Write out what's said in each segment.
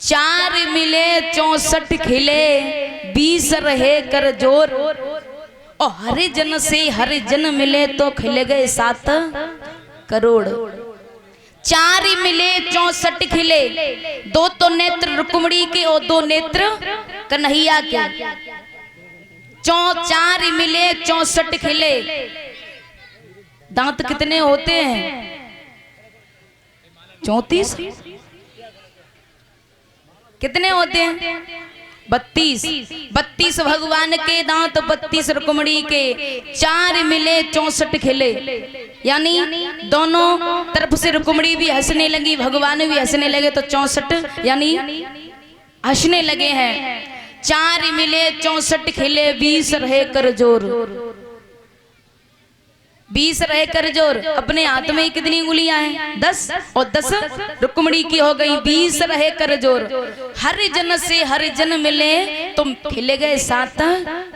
चार मिले 64 खिले 20 रहे कर जोर। और हरिजन से हरिजन मिले तो खिल गए 7 करोड़। चार मिले 64 खिले, 2 तो नेत्र रुक्मिणी के और 2 नेत्र कन्हैया के। चार मिले 64 खिले। दांत कितने होते हैं? 34। कितने होते हैं? 32। 32 भगवान के दांत, 32 रुक्मिणी के। चार मिले 64 खिले, यानी दोनों तरफ से रुक्मिणी भी हंसने लगी, भगवान भी हंसने लगे, तो 64 यानी हंसने लगे हैं। चार मिले 64 खिले 20 रहे कर जोर। 20 रहे कर जोर। अपने हाथ में कितनी उंगलियां हैं? 10, और 10 रुक्मिणी की हो गई। 20 रहे कर जोर। हरिजन से हरिजन मिले तो खिले गए 7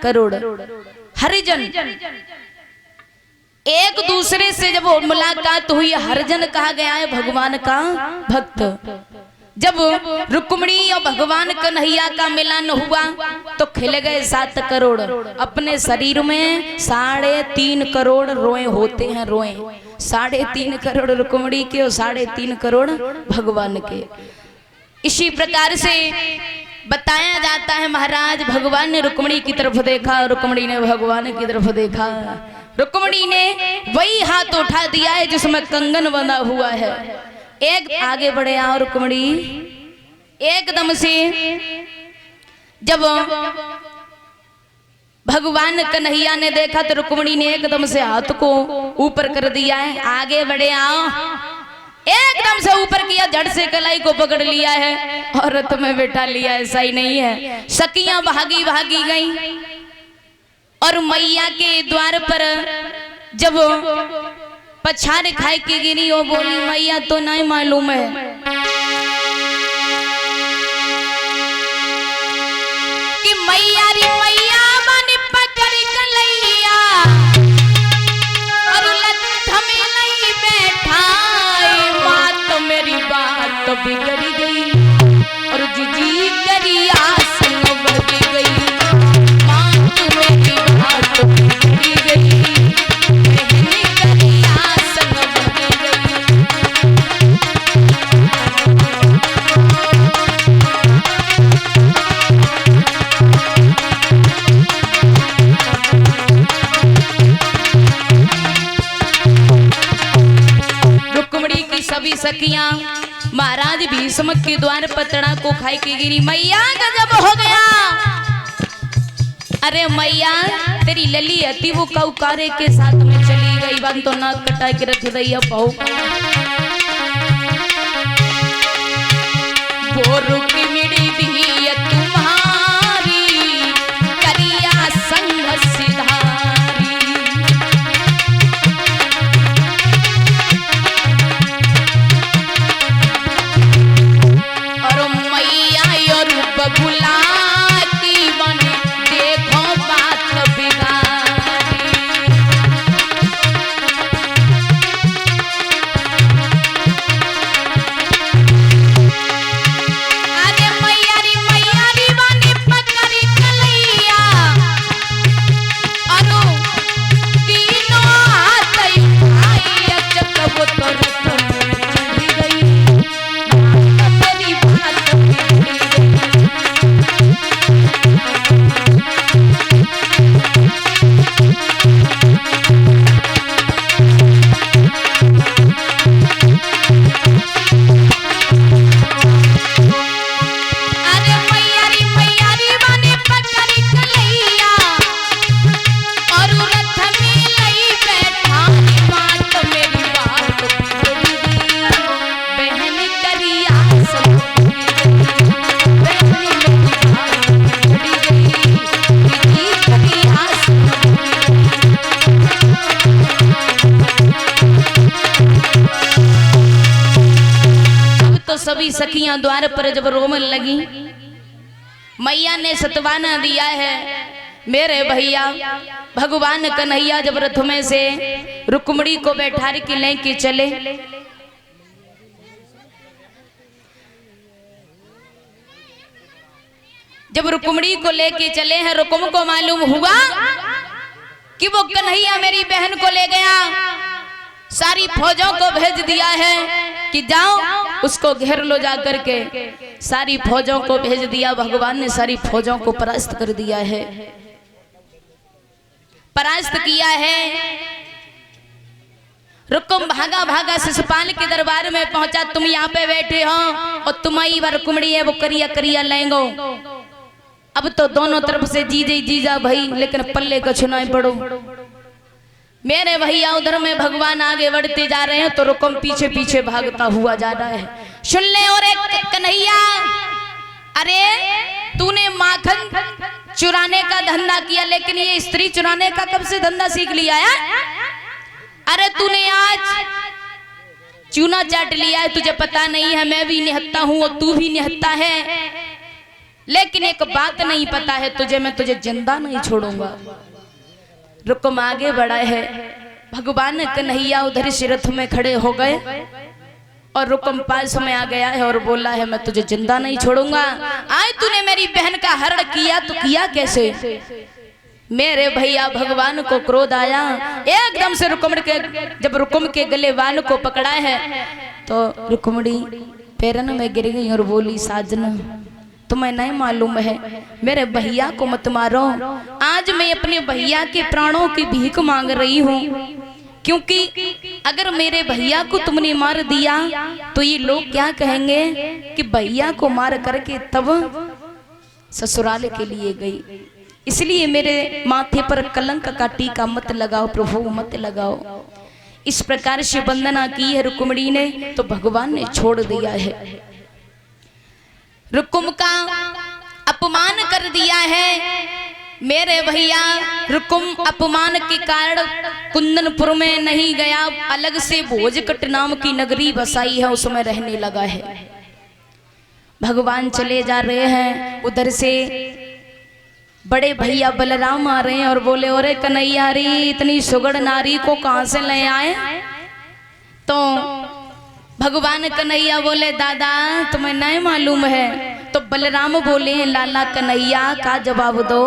करोड़। हरिजन एक दूसरे से जब मुलाकात हुई, हरिजन कहा गया है भगवान का भक्त। जब रुक्मिणी और भगवान कन्हैया का मिलन हुआ तो खिल गए 7 करोड़। अपने शरीर में 3.5 करोड़ रोए होते हैं। रोए 3.5 करोड़ रुक्मिणी के और 3.5 करोड़ भगवान के। इसी प्रकार से बताया जाता है महाराज, भगवान ने रुक्मिणी की तरफ देखा, रुक्मिणी ने भगवान की तरफ देखा। रुक्मिणी ने वही हाथ उठा दिया है जिसमें कंगन बंधा हुआ है। एक आगे बढ़े और रुक्मिणी एकदम से जब भगवान कन्हैया ने देखा तो रुक्मिणी ने एकदम से हाथ को ऊपर कर दिया है। आगे बढ़े आओ, एकदम से ऊपर किया, झट से कलाई को पकड़ लिया है और रथ में बैठा लिया। ऐसा ही नहीं है, सखियां भागी भागी गई और मैया के द्वार पर जब पछाड़ खाए की गिरी, वो बोली मैया तो नहीं मालूम है कि मैया रे मैया मन पकड़ कलैया और लठ में नहीं बैठा। माँ तो मेरी बात तो बिगड़ गई और जीजी करी आसन बढ़ गई। माँ तो मेरी बात तो बिगड़ गई। सभी सखियां महाराज भीष्म के द्वार पतड़ा को खाई के गिरी। मैया गजब हो गया। अरे मैया तेरी लली अति वो कौकारे के साथ में चली गई। बन तो नाक कटा के रख दी अब बहु वो रुक्मिणी दी तुम्हारी करिया संग सिधारी। और मैया और बुलाती बन देखो बात बिगाड़ी। अरे मैया री बन पकड़ी कलैया और तीनों हाथ उठाई अचक वो तो रथ में चढ़ गई। तेरी बात सभी सखियां द्वार पर जब रोमन लगी, मैया ने सतवाना दिया है मेरे भैया भगवान कन्हैया जब रथ में से रुक्मिणी को बैठा के लेके चले जब रुक्मिणी को लेके चले हैं, रुकुम को मालूम हुआ कि वो कन्हैया मेरी बहन को ले गया, सारी फौजों को भेज दिया है कि जाओ उसको घेर लो जा करके। सारी फौजों को भेज दिया, भगवान ने सारी फौजों को परास्त कर दिया है, परास्त किया है। रुकुम भागा भागा शिशुपाल के दरबार में पहुंचा, तुम यहाँ पे बैठे हो और तुम्हारी रुक्मिणी है वो करिया करिया लेंगो। अब तो दोनों तरफ से जीजे जीजा भाई, लेकिन पल्ले को छुनाई पड़ो। मेरे भैया उधर में भगवान आगे बढ़ते जा रहे हैं तो रुकुम पीछे पीछे भागता हुआ जा रहा है। सुन ले और एक कन्हैया, अरे तूने माखन चुराने का धंधा किया, लेकिन ये स्त्री चुराने का कब से धंधा सीख लिया है? अरे तूने आज चूना चाट लिया है, तुझे पता नहीं है मैं भी निहत्ता हूं और तू भी निहत्ता है, लेकिन एक बात नहीं पता है तुझे, मैं तुझे जिंदा नहीं छोड़ूंगा। रुकुम आगे बढ़ा है, भगवान कन्हैया उधर से रथ में खड़े हो गए और रुकुम पास में आ गया है और बोला है मैं तुझे जिंदा नहीं छोड़ूंगा। आज तूने मेरी बहन का हरण किया तो किया कैसे? मेरे भैया भगवान को क्रोध आया, एकदम से जब रुकुम के गले वाल को पकड़ा है तो रुक्मिणी पैरन में गिर गई और बोली, साजन तुम्हें नहीं मालूम है, मेरे भैया को मत मारो। आज मैं अपने भैया के प्राणों की भीख मांग रही हूँ, क्योंकि अगर मेरे भैया को तुमने मार दिया तो ये लोग क्या कहेंगे कि भैया को मार करके तब ससुराल के लिए गई। इसलिए मेरे माथे पर कलंक का टीका मत लगाओ प्रभु, मत लगाओ। इस प्रकार से वंदना की है रुक्मिणी ने, तो भगवान ने छोड़ दिया है। रुकुम का अपमान कर दिया है मेरे भैया। रुकुम अपमान के कारण कुंदनपुर में नहीं गया, अलग से भोजकट नाम की नगरी बसाई है, उसमें रहने लगा है। भगवान चले जा रहे हैं, उधर से बड़े भैया बलराम आ रहे हैं और बोले, अरे कन्हैया रे इतनी सुगड़ नारी को कहां से ले आए? तो भगवान कन्हैया बोले, दादा तुम्हें नहीं मालूम है। तो बलराम बोले, लाला कन्हैया का जवाब दो।